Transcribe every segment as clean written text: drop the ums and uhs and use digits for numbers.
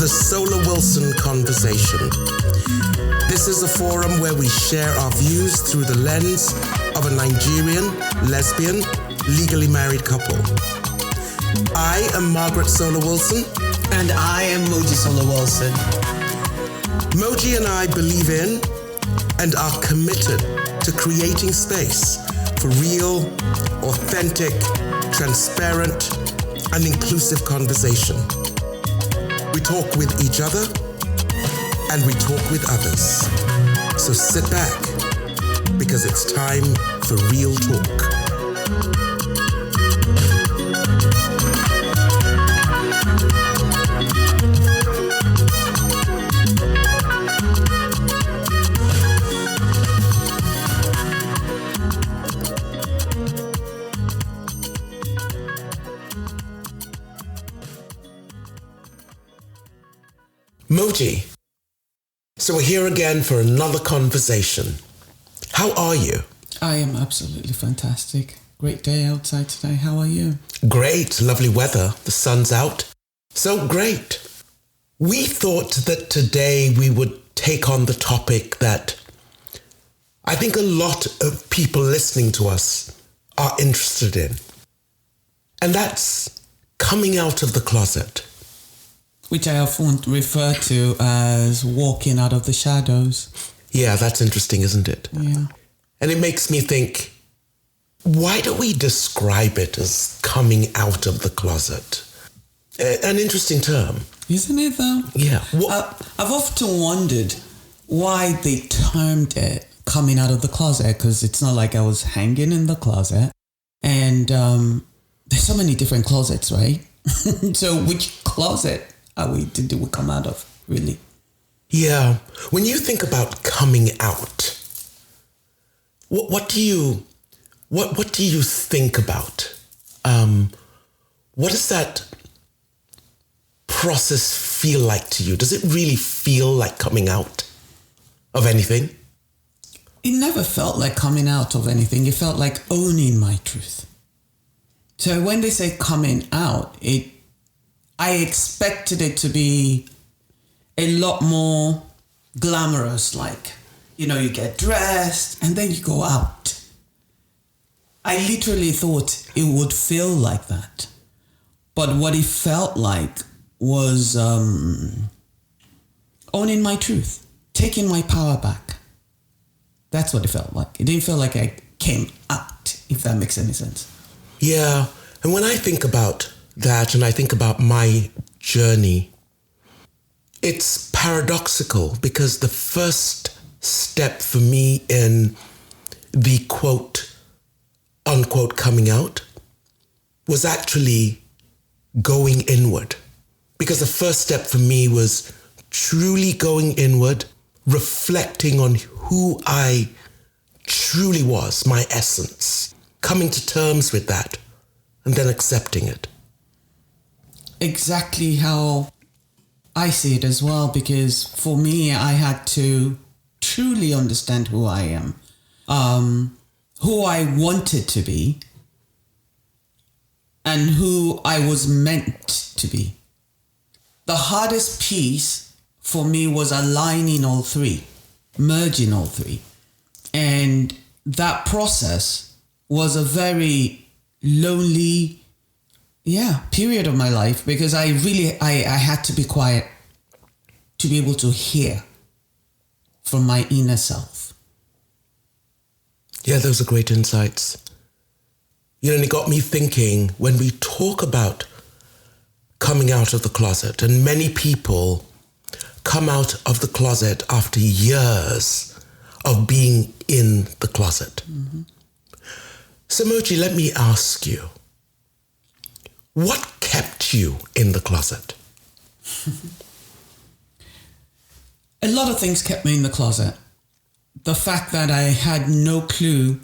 the Solar Wilson Conversation. This is a forum where we share our views through the lens of a Nigerian, lesbian, legally married couple. I am Margaret Solar Wilson. And I am Moji Solar Wilson. Moji and I believe in and are committed to creating space for real, authentic, transparent, and inclusive conversation. We talk with each other and we talk with others. So sit back because it's time for real talk. Moji, so we're here again for another conversation. How are you? I am absolutely fantastic. Great day outside today. How are you? Great, lovely weather. The sun's out. So great. We thought that today we would take on the topic that I think a lot of people listening to us are interested in. And that's coming out of the closet. Which I often refer to as walking out of the shadows. Yeah, that's interesting, isn't it? Yeah. And it makes me think, why do we describe it as coming out of the closet? An interesting term. Isn't it though? Yeah. I've often wondered why they termed it coming out of the closet, because it's not like I was hanging in the closet. And there's so many different closets, right? So which closet did we come out of, really? Yeah. When you think about coming out, what do you think about? What does that process feel like to you? Does it really feel like coming out of anything? It never felt like coming out of anything. It felt like owning my truth. So when they say coming out, I expected it to be a lot more glamorous, like, you get dressed and then you go out. I literally thought it would feel like that. But what it felt like was owning my truth, taking my power back. That's what it felt like. It didn't feel like I came out, if that makes any sense. Yeah, and when I think about that and I think about my journey, it's paradoxical because the first step for me in the quote unquote coming out was actually going inward, because the first step for me was truly going inward, reflecting on who I truly was, my essence, coming to terms with that and then accepting it. Exactly how I see it as well, because for me, I had to truly understand who I am, who I wanted to be, and who I was meant to be. The hardest piece for me was aligning all three, merging all three. And that process was a very lonely period of my life, because I had to be quiet to be able to hear from my inner self. Yeah, those are great insights. And it got me thinking, when we talk about coming out of the closet, and many people come out of the closet after years of being in the closet. Mm-hmm. So Moji, let me ask you, what kept you in the closet? A lot of things kept me in the closet. The fact that I had no clue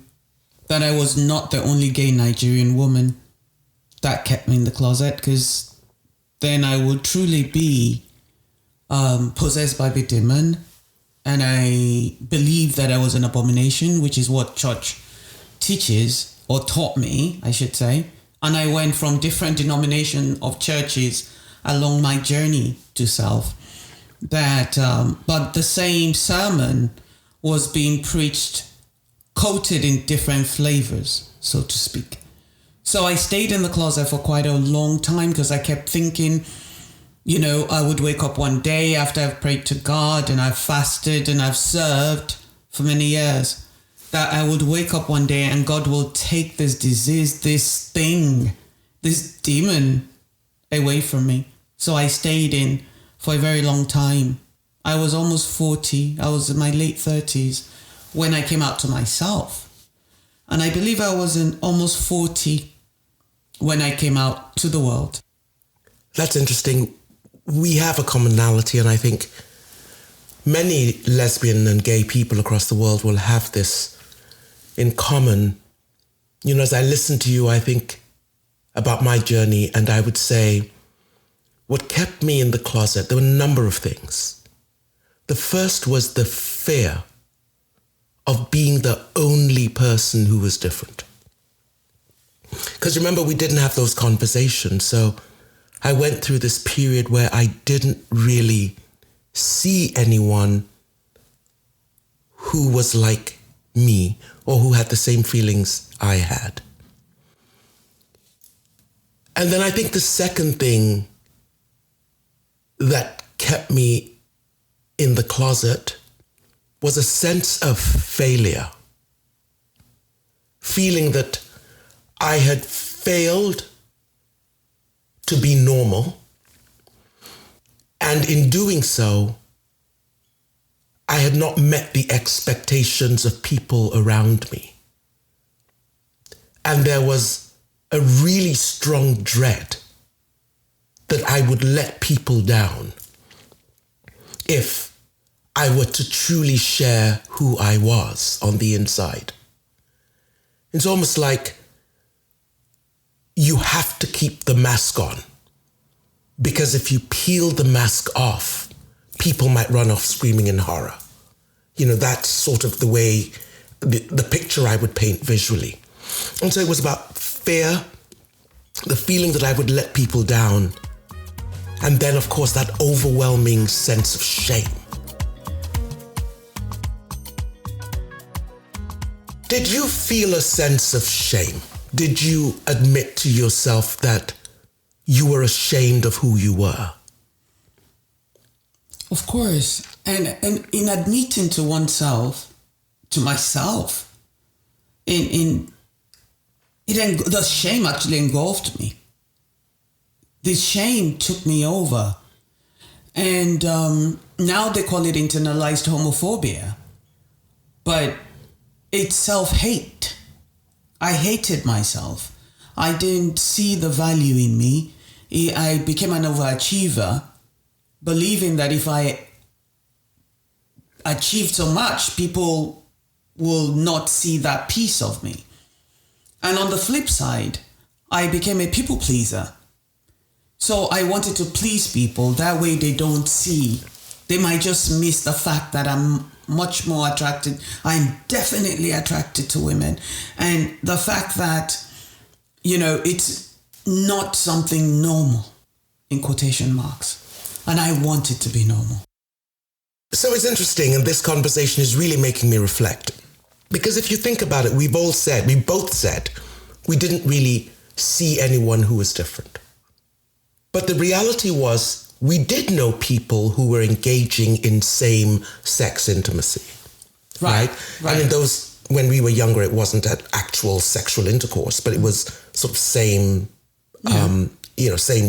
that I was not the only gay Nigerian woman, that kept me in the closet, because then I would truly be possessed by the demon, and I believed that I was an abomination, which is what church teaches, or taught me, I should say. And I went from different denomination of churches along my journey to self. That, but the same sermon was being preached, coated in different flavors, so to speak. So I stayed in the closet for quite a long time because I kept thinking, I would wake up one day after I've prayed to God and I've fasted and I've served for many years, that I would wake up one day and God will take this disease, this thing, this demon away from me. So I stayed in for a very long time. I was almost 40. I was in my late 30s when I came out to myself. And I believe I was in almost 40 when I came out to the world. That's interesting. We have a commonality, and I think many lesbian and gay people across the world will have this in common. As I listen to you, I think about my journey, and I would say what kept me in the closet, there were a number of things. The first was the fear of being the only person who was different. Because remember, we didn't have those conversations. So I went through this period where I didn't really see anyone who was like me or who had the same feelings I had. And then I think the second thing that kept me in the closet was a sense of failure. Feeling that I had failed to be normal. And in doing so, I had not met the expectations of people around me. And there was a really strong dread that I would let people down if I were to truly share who I was on the inside. It's almost like you have to keep the mask on, because if you peel the mask off, people might run off screaming in horror. That's sort of the way, the picture I would paint visually. And so it was about fear, the feeling that I would let people down, and then, of course, that overwhelming sense of shame. Did you feel a sense of shame? Did you admit to yourself that you were ashamed of who you were? Of course. And in admitting to oneself, to myself, the shame actually engulfed me. The shame took me over. And now they call it internalized homophobia. But it's self-hate. I hated myself. I didn't see the value in me. I became an overachiever, believing that if I achieved so much, people will not see that piece of me. And on the flip side, I became a people pleaser. So I wanted to please people. That way they don't see. They might just miss the fact that I'm much more attracted. I'm definitely attracted to women. And the fact that, it's not something normal, in quotation marks. And I want it to be normal. So it's interesting, and this conversation is really making me reflect. Because if you think about it, we both said we didn't really see anyone who was different. But the reality was, we did know people who were engaging in same-sex intimacy. Right. I mean, when we were younger, it wasn't an actual sexual intercourse, but it was sort of same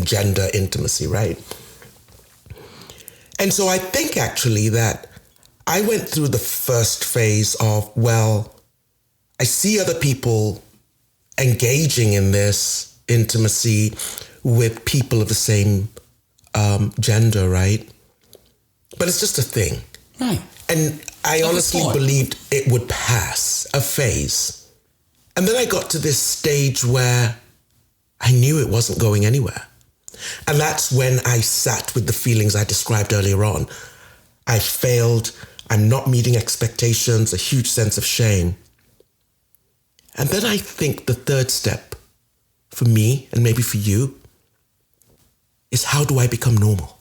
gender intimacy, right? And so I think actually that I went through the first phase of, I see other people engaging in this intimacy with people of the same gender, right? But it's just a thing. Right. And I honestly believed it would pass, a phase. And then I got to this stage where I knew it wasn't going anywhere. And that's when I sat with the feelings I described earlier on. I failed, I'm not meeting expectations, a huge sense of shame. And then I think the third step for me, and maybe for you, is how do I become normal?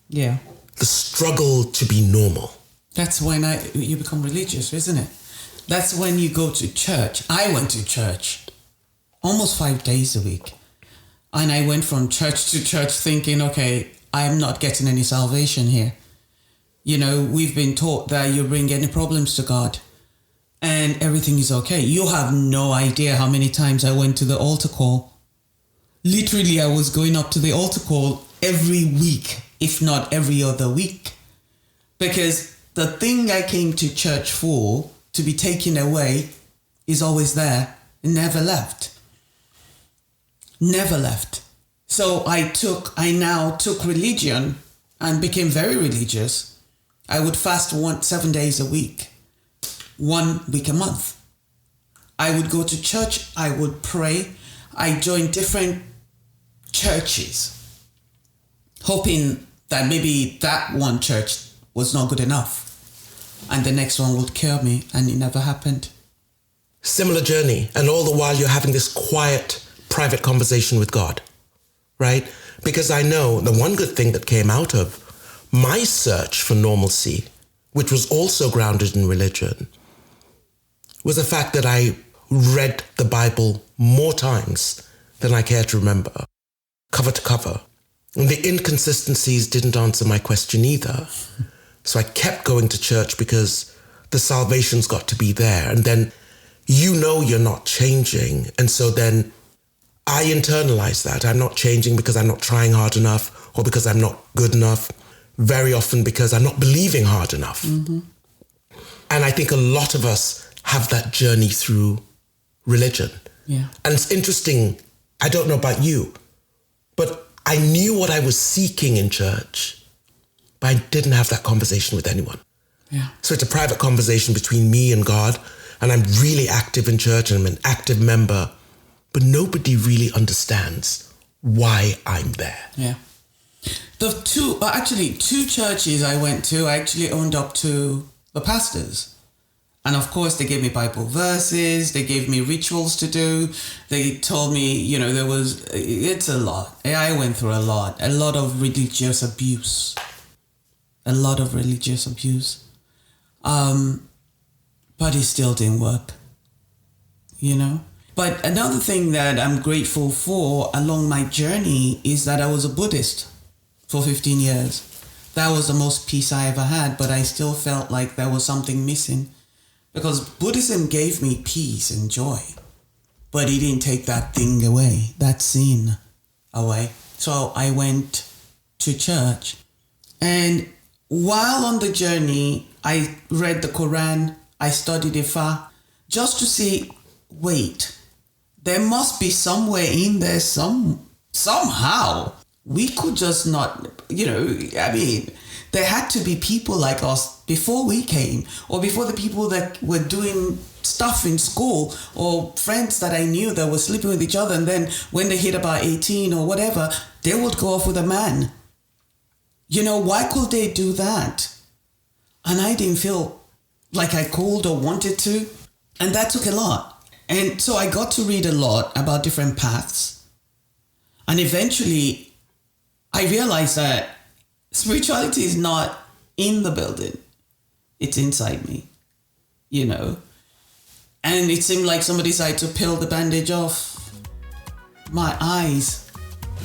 Yeah. The struggle to be normal. That's when you become religious, isn't it? That's when you go to church. I went to church almost 5 days a week. And I went from church to church thinking, okay, I'm not getting any salvation here. You know, we've been taught that you bring any problems to God and everything is okay. You have no idea how many times I went to the altar call. Literally, I was going up to the altar call every week, if not every other week. Because the thing I came to church for, to be taken away, is always there. It never left. Never left. So I now took religion and became very religious. I would fast 7 days a week, 1 week a month. I would go to church. I would pray. I joined different churches, hoping that maybe that one church was not good enough and the next one would cure me, and it never happened. Similar journey, and all the while you're having this quiet, private conversation with God, right? Because I know the one good thing that came out of my search for normalcy, which was also grounded in religion, was the fact that I read the Bible more times than I care to remember, cover to cover. And the inconsistencies didn't answer my question either. So I kept going to church because the salvation's got to be there. And then you know you're not changing. And so then I internalize that. I'm not changing because I'm not trying hard enough or because I'm not good enough. Very often because I'm not believing hard enough. Mm-hmm. And I think a lot of us have that journey through religion. Yeah. And it's interesting, I don't know about you, but I knew what I was seeking in church, but I didn't have that conversation with anyone. Yeah. So it's a private conversation between me and God, and I'm really active in church and I'm an active member, but nobody really understands why I'm there. Yeah. The two churches I went to, I actually owned up to the pastors. And of course, they gave me Bible verses, they gave me rituals to do. They told me, it's a lot. I went through a lot of religious abuse. But it still didn't work, But another thing that I'm grateful for along my journey is that I was a Buddhist for 15 years. That was the most peace I ever had, but I still felt like there was something missing. Because Buddhism gave me peace and joy, but it didn't take that thing away, that sin away. So I went to church. And while on the journey, I read the Quran, I studied Ifa, just to see, wait, there must be somewhere in there somehow. We could just not, there had to be people like us before we came, or before the people that were doing stuff in school, or friends that I knew that were sleeping with each other. And then when they hit about 18 or whatever, they would go off with a man. Why could they do that? And I didn't feel like I could or wanted to. And that took a lot. And so I got to read a lot about different paths. And eventually I realized that spirituality is not in the building. It's inside me, And it seemed like somebody decided to peel the bandage off my eyes.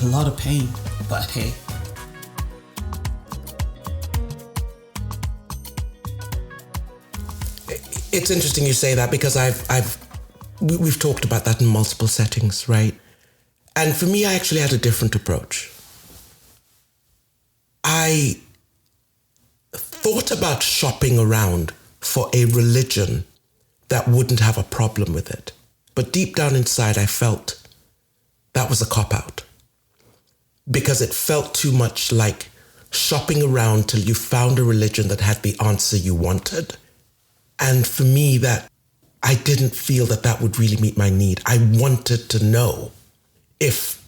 A lot of pain, but hey. It's interesting you say that because we've talked about that in multiple settings, right? And for me, I actually had a different approach. I thought about shopping around for a religion that wouldn't have a problem with it. But deep down inside, I felt that was a cop-out. Because it felt too much like shopping around till you found a religion that had the answer you wanted. And for me, that I didn't feel that would really meet my need. I wanted to know if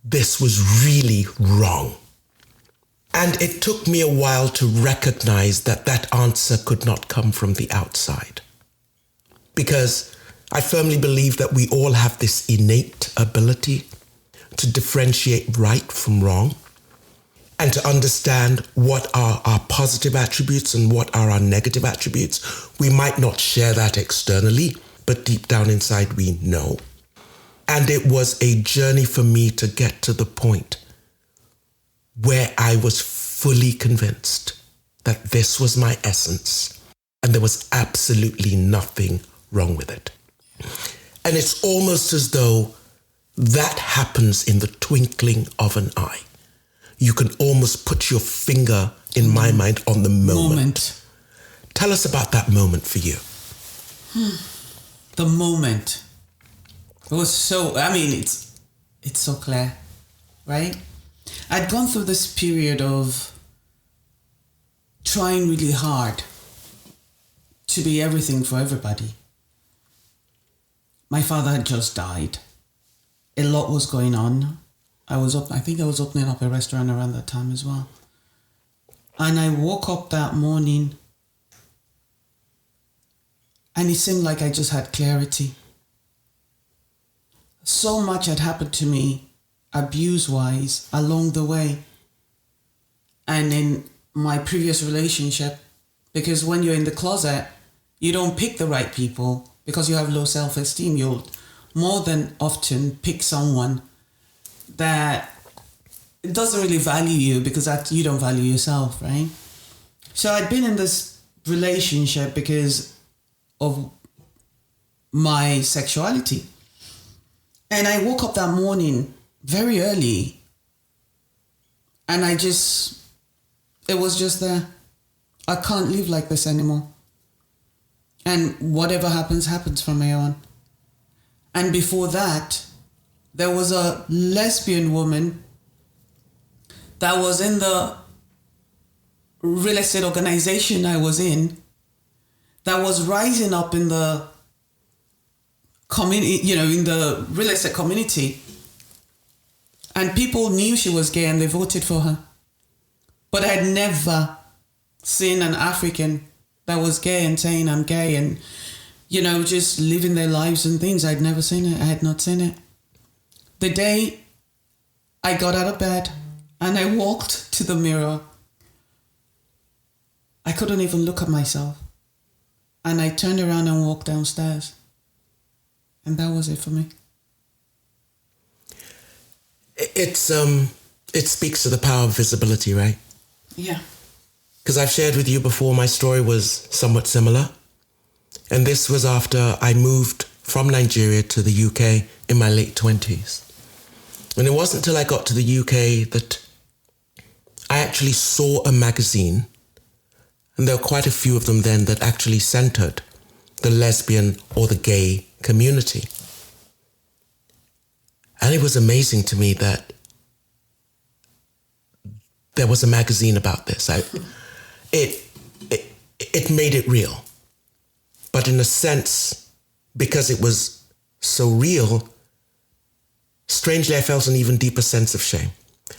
this was really wrong. And it took me a while to recognize that answer could not come from the outside. Because I firmly believe that we all have this innate ability to differentiate right from wrong and to understand what are our positive attributes and what are our negative attributes. We might not share that externally, but deep down inside we know. And it was a journey for me to get to the point where I was fully convinced that this was my essence and there was absolutely nothing wrong with it. And it's almost as though that happens in the twinkling of an eye. You can almost put your finger, in my mind, on the moment. Tell us about that moment for you. The moment. It was so, it's so clear, right? I'd gone through this period of trying really hard to be everything for everybody. My father had just died. A lot was going on. I think I was opening up a restaurant around that time as well. And I woke up that morning and it seemed like I just had clarity. So much had happened to me, abuse-wise, along the way. And in my previous relationship, because when you're in the closet, you don't pick the right people because you have low self-esteem. You'll more than often pick someone that doesn't really value you because you don't value yourself, right? So I'd been in this relationship because of my sexuality. And I woke up that morning very early and it was just there. I can't live like this anymore. And whatever happens, happens from here on. And before that, there was a lesbian woman that was in the real estate organization I was in, that was rising up in the community, in the real estate community. And people knew she was gay and they voted for her. But I had never seen an African that was gay and saying I'm gay and, just living their lives and things. I'd never seen it. I had not seen it. The day I got out of bed and I walked to the mirror, I couldn't even look at myself. And I turned around and walked downstairs. And that was it for me. It speaks to the power of visibility, right? Yeah. Because I've shared with you before, my story was somewhat similar. And this was after I moved from Nigeria to the UK in my late 20s. And it wasn't until I got to the UK that I actually saw a magazine, and there were quite a few of them then that actually centered the lesbian or the gay community. And it was amazing to me that there was a magazine about this. It made it real. But in a sense, because it was so real, strangely, I felt an even deeper sense of shame.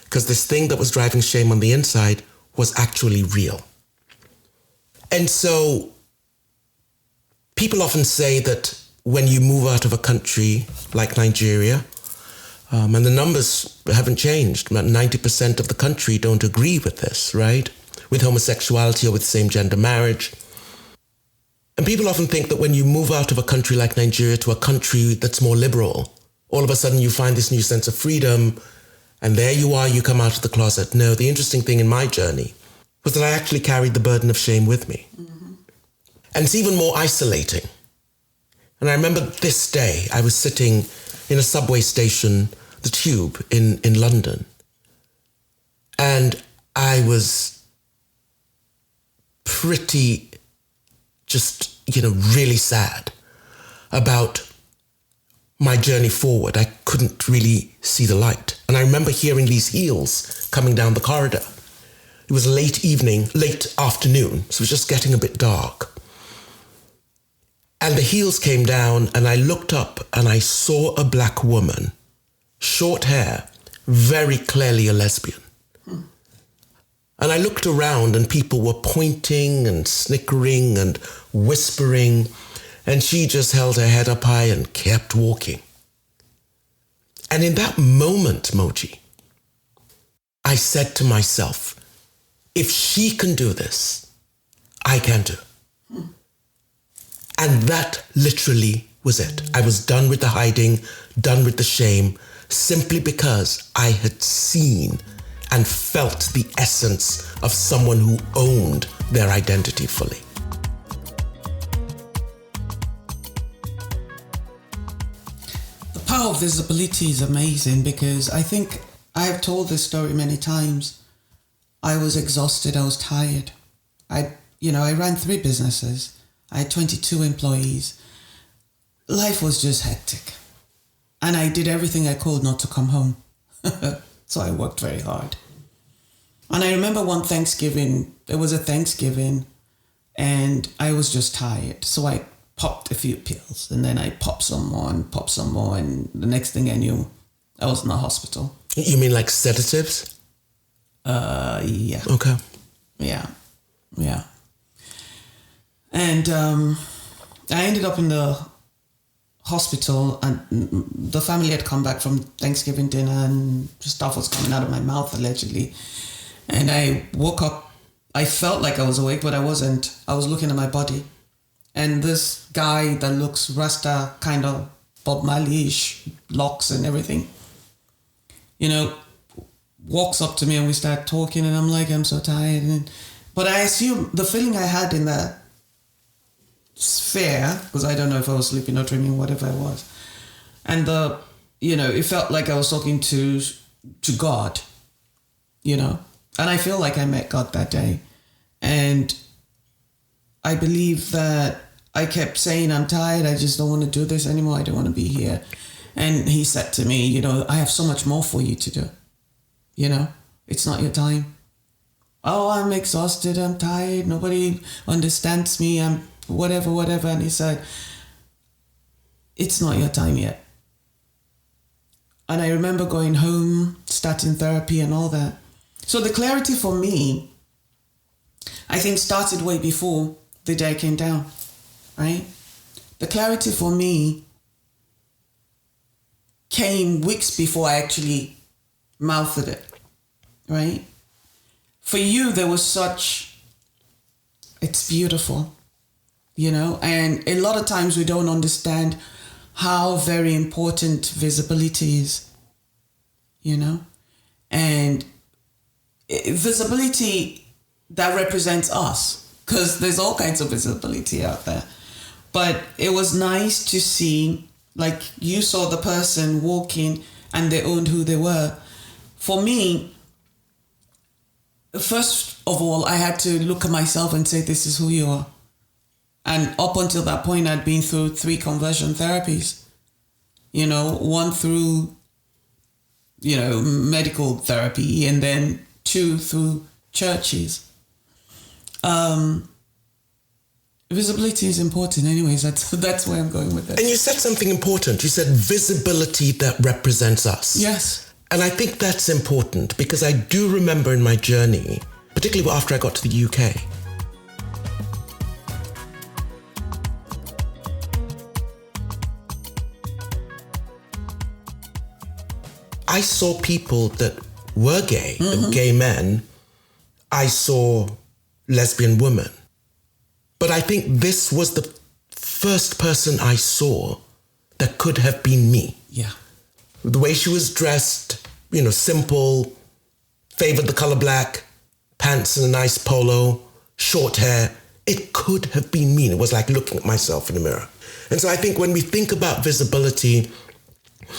Because this thing that was driving shame on the inside was actually real. And so people often say that when you move out of a country like Nigeria, and the numbers haven't changed, about 90% of the country don't agree with this, right? With homosexuality or with same-gender marriage. And people often think that when you move out of a country like Nigeria to a country that's more liberal, all of a sudden you find this new sense of freedom, and there you are, you come out of the closet. No, the interesting thing in my journey was that I actually carried the burden of shame with me. Mm-hmm. And it's even more isolating. And I remember this day, I was sitting in a subway station, the Tube in London. And I was pretty just, really sad about my journey forward. I couldn't really see the light. And I remember hearing these heels coming down the corridor. It was late afternoon, so it was just getting a bit dark. And the heels came down and I looked up and I saw a black woman, short hair, very clearly a lesbian. And I looked around and people were pointing and snickering and whispering, and she just held her head up high and kept walking. And in that moment, Moji, I said to myself, if she can do this, I can do. And that literally was it. I was done with the hiding, done with the shame, simply because I had seen and felt the essence of someone who owned their identity fully. The power of visibility is amazing, because I think I've told this story many times. I was exhausted, I was tired. I ran 3 businesses. I had 22 employees. Life was just hectic. And I did everything I could not to come home. So I worked very hard. And I remember one Thanksgiving, it was a Thanksgiving, and I was just tired. So I popped a few pills, and then I popped some more, and the next thing I knew, I was in the hospital. You mean like sedatives? Yeah. Okay. Yeah. And I ended up in the hospital, and the family had come back from Thanksgiving dinner, and stuff was coming out of my mouth, allegedly. And I woke up, I felt like I was awake, but I wasn't. I was looking at my body. And this guy that looks Rasta, kind of Bob Marley-ish, locks and everything, walks up to me, and we start talking, and I'm like, I'm so tired. But I assume the feeling I had in that sphere, because I don't know if I was sleeping or dreaming, whatever it was, and it felt like I was talking to God, and I feel like I met God that day. And I believe that I kept saying, I'm tired, I just don't want to do this anymore, I don't want to be here. And he said to me, I have so much more for you to do. It's not your time. Oh, I'm exhausted, I'm tired, nobody understands me, I'm whatever. And he said, it's not your time yet. And I remember going home, starting therapy and all that. So the clarity for me, I think, started way before the day I came down, right? The clarity for me came weeks before I actually mouthed it, right? For you, there was it's beautiful, and a lot of times we don't understand how very important visibility is, and visibility that represents us, because there's all kinds of visibility out there. But it was nice to see, like, you saw the person walking and they owned who they were. For me, first of all, I had to look at myself and say, this is who you are. And up until that point, I'd been through 3 conversion therapies, one through, medical therapy, and then 2 through churches. Visibility is important anyways. That's where I'm going with this. And you said something important. You said visibility that represents us. Yes. And I think that's important, because I do remember in my journey, particularly after I got to the UK, I saw people that were gay, gay men. I saw lesbian women. But I think this was the first person I saw that could have been me. Yeah. The way she was dressed, simple, favored the color black, pants and a nice polo, short hair. It could have been me. It was like looking at myself in the mirror. And so I think when we think about visibility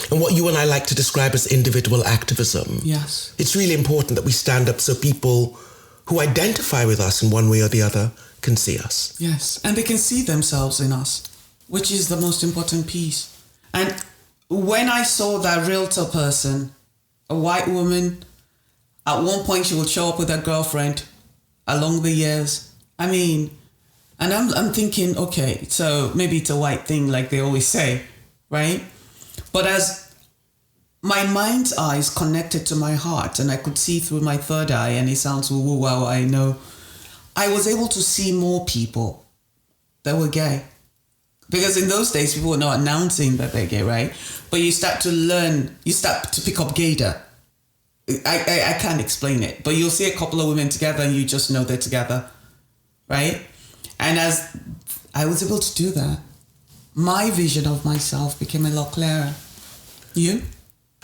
and what you and I like to describe as individual activism, yes, it's really important that we stand up so people who identify with us in one way or the other can see us. Yes, and they can see themselves in us, which is the most important piece. And when I saw that realtor person, a white woman, at one point she would show up with her girlfriend along the years. And I'm thinking, okay, so maybe it's a white thing, like they always say, right? But as my mind's eyes connected to my heart, and I could see through my third eye, and it sounds woo-woo, wow, I know, I was able to see more people that were gay, Because in those days, people were not announcing that they're gay, right? But you start to learn, you start to pick up gaydar. I can't explain it, but you'll see a couple of women together and you just know they're together, right? And as I was able to do that, my vision of myself became a lot clearer. You?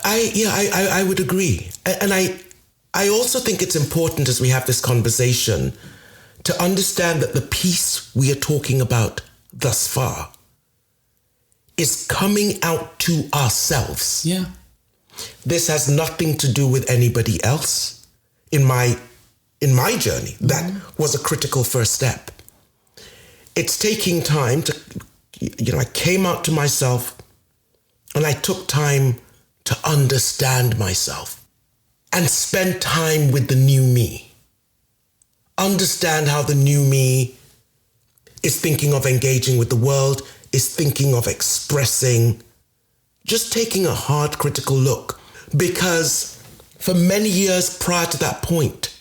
I would agree. And I also think it's important as we have this conversation to understand that the piece we are talking about thus far is coming out to ourselves. Yeah. This has nothing to do with anybody else. In my journey, that was a critical first step. It's taking time to, I came out to myself and I took time to understand myself and spend time with the new me. Understand how the new me is thinking of engaging with the world, is thinking of expressing, just taking a hard critical look. Because for many years prior to that point,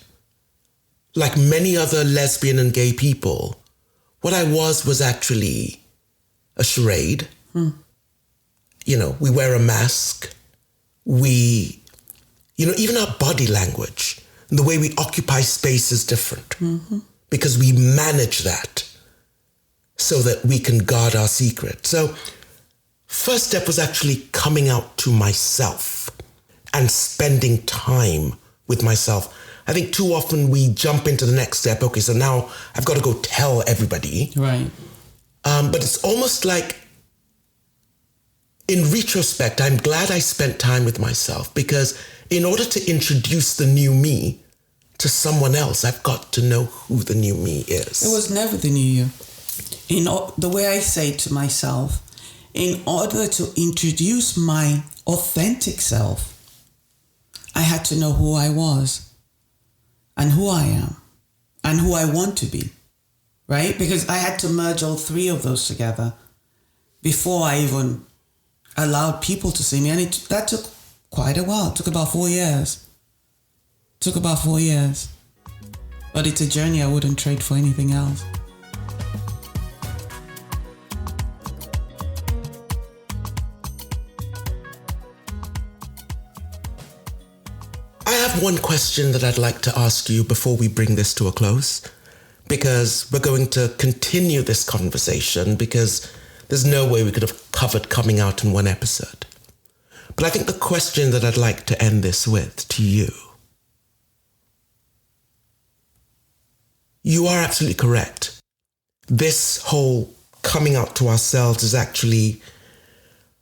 like many other lesbian and gay people, what I was actually a charade. We wear a mask. We, even our body language, the way we occupy space is different because we manage that so that we can guard our secret. So first step was actually coming out to myself and spending time with myself. I think too often we jump into the next step. Okay, so now I've got to go tell everybody. Right. But it's almost like, in retrospect, I'm glad I spent time with myself because in order to introduce the new me to someone else, I've got to know who the new me is. It was never the new you. The way I say to myself, in order to introduce my authentic self, I had to know who I was and who I am and who I want to be, right? Because I had to merge all three of those together before I even allowed people to see me. And that took quite a while. It took about 4 years. But it's a journey I wouldn't trade for anything else. I have one question that I'd like to ask you before we bring this to a close, because we're going to continue this conversation because there's no way we could have covered coming out in one episode. But I think the question that I'd like to end this with to you, you are absolutely correct. This whole coming out to ourselves is actually,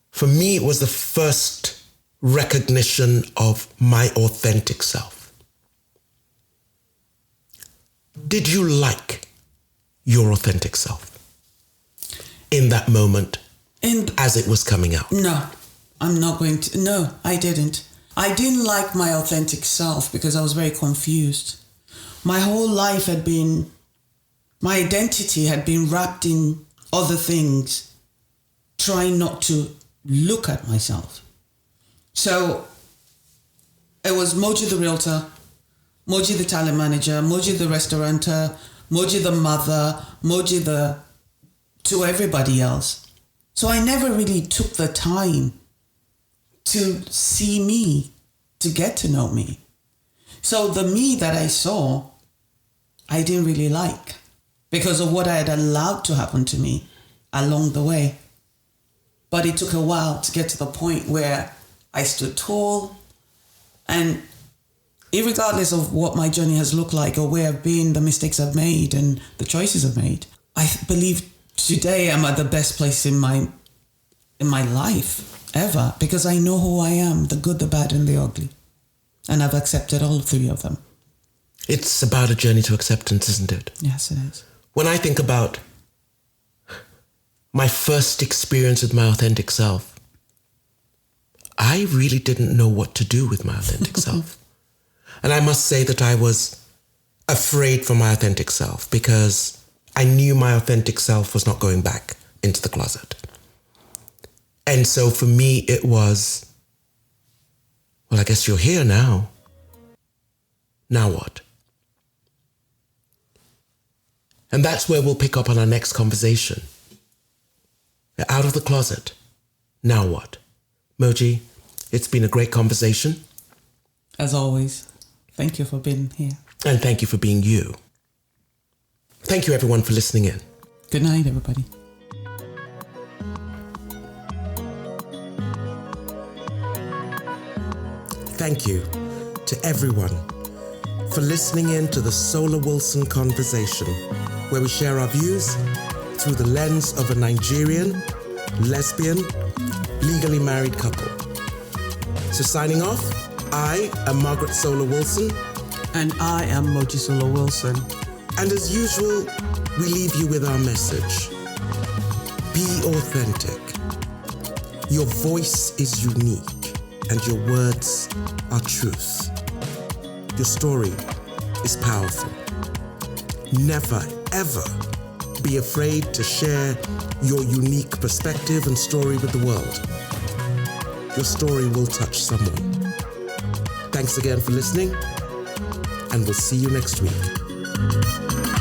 for me, it was the first recognition of my authentic self. Did you like your authentic self in that moment as it was coming out? No, I'm not going to. No, I didn't. I didn't like my authentic self because I was very confused. My whole life my identity had been wrapped in other things, trying not to look at myself. So it was Moji the realtor, Moji the talent manager, Moji the restaurateur, Moji the mother, Moji to everybody else. So I never really took the time to see me, to get to know me. So the me that I saw, I didn't really like because of what I had allowed to happen to me along the way. But it took a while to get to the point where I stood tall, and irregardless of what my journey has looked like or where I've been, the mistakes I've made and the choices I've made, I believe today I'm at the best place in my life ever because I know who I am, the good, the bad, and the ugly. And I've accepted all three of them. It's about a journey to acceptance, isn't it? Yes, it is. When I think about my first experience with my authentic self, I really didn't know what to do with my authentic self. And I must say that I was afraid for my authentic self because I knew my authentic self was not going back into the closet. And so for me, it was, well, I guess you're here now. Now what? And that's where we'll pick up on our next conversation. They're out of the closet. Now what? Moji, it's been a great conversation. As always, thank you for being here. And thank you for being you. Thank you everyone for listening in. Good night, everybody. Thank you to everyone for listening in to the Solar Wilson Conversation, where we share our views through the lens of a Nigerian, lesbian, legally married couple. So signing off, I am Margaret Solar Wilson. And I am Moji Solar Wilson. And as usual, we leave you with our message. Be authentic. Your voice is unique and your words are truth. Your story is powerful. Never, ever be afraid to share your unique perspective and story with the world. Your story will touch someone. Thanks again for listening, and we'll see you next week.